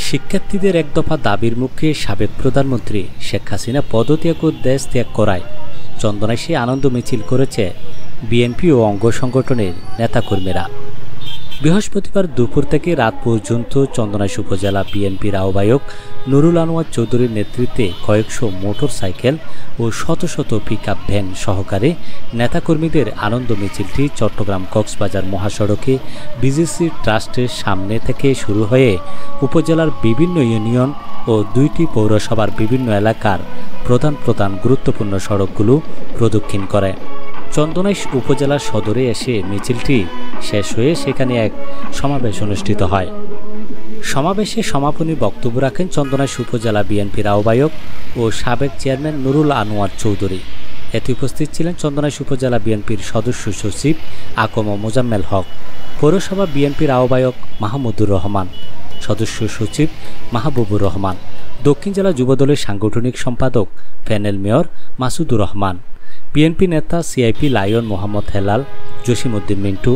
শিক্ষার্থীদের এক দফা দাবির মুখে সাবেক প্রধানমন্ত্রী শেখ হাসিনা পদত্যাগ ও দেশ ত্যাগ করায় চন্দনায় সে আনন্দ মিছিল করেছে বিএনপি ও অঙ্গ সংগঠনের নেতাকর্মীরা। বৃহস্পতিবার দুপুর থেকে রাত পর্যন্ত চন্দনাইশ উপজেলা বিএনপির আহ্বায়ক নুরুল আনোয়ার চৌধুরীর নেতৃত্বে কয়েকশো মোটর সাইকেল ও শত শত পিকআপ ভ্যান সহকারে নেতাকর্মীদের আনন্দ মিছিলটি চট্টগ্রাম কক্সবাজার মহাসড়কে বিজিসি ট্রাস্টের সামনে থেকে শুরু হয়ে উপজেলার বিভিন্ন ইউনিয়ন ও 2টি পৌরসভার বিভিন্ন এলাকার প্রধান গুরুত্বপূর্ণ সড়কগুলো প্রদক্ষিণ করে। চন্দনাইশ উপজেলার সদরে এসে মিছিলটি শেষ হয়ে সেখানে এক সমাবেশ অনুষ্ঠিত হয়। সমাবেশে সমাপনী বক্তব্য রাখেন চন্দনাইশ উপজেলা বিএনপির আহ্বায়ক ও সাবেক চেয়ারম্যান নুরুল আনোয়ার চৌধুরী। এতে উপস্থিত ছিলেন চন্দনাইশ উপজেলা বিএনপির সদস্য সচিব আকম মোজাম্মেল হক, পৌরসভা বিএনপির আহ্বায়ক মাহমুদুর রহমান, সদস্য সচিব মাহবুবুর রহমান, দক্ষিণ জেলা যুবদলের সাংগঠনিক সম্পাদক প্যানেল মেয়র মাসুদুর রহমান, বিএনপি নেতা CIP lion Mohammad Helal, Jasimuddin Mintu,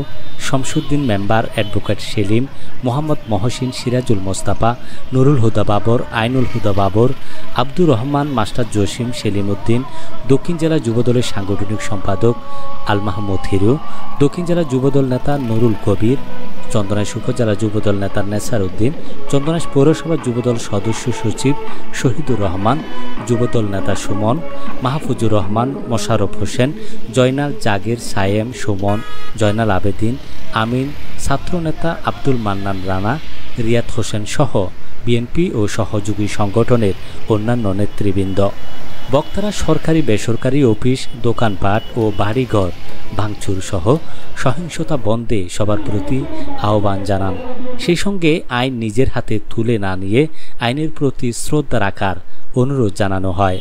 Shamsuddin member, advocate Selim, Mohammad Mohsin, Sirajul Mostafa, Nurul Huda Babar, Ainul Huda Babar, Abdur Rahman, master Jasim, Selim Uddin, দক্ষিণ জেলা যুবদলের সাংগঠনিক সম্পাদক আল মাহমুদ হিরু, দক্ষিণ জেলা যুবদল নেতা নুরুল কবির, চন্দনাইশ উপজেলা যুবদল নেতা নেসার উদ্দিন, চন্দনাইশ পৌরসভা যুবদল সদস্য সচিব শহীদুর রহমান, যুবদল নেতা সুমন, মাহফুজুর রহমান, মোশাররফ হোসেন, জয়নাল জাগির, সায়েম, সুমন, জয়নাল আবেদিন, আমিন, ছাত্রনেতা আব্দুল মান্নান রানা, রিয়াদ হোসেন সহ বিএনপি ও সহযোগী সংগঠনের অন্যান্য নেতৃবৃন্দ। বক্তারা সরকারি বেসরকারি অফিস, দোকানপাট ও বাড়িঘর ভাঙচুর সহ সহিংসতা বন্ধে সবার প্রতি আহ্বান জানান। সেই সঙ্গে আইন নিজের হাতে তুলে না নিয়ে আইনের প্রতি শ্রদ্ধা রাখার অনুরোধ জানানো হয়।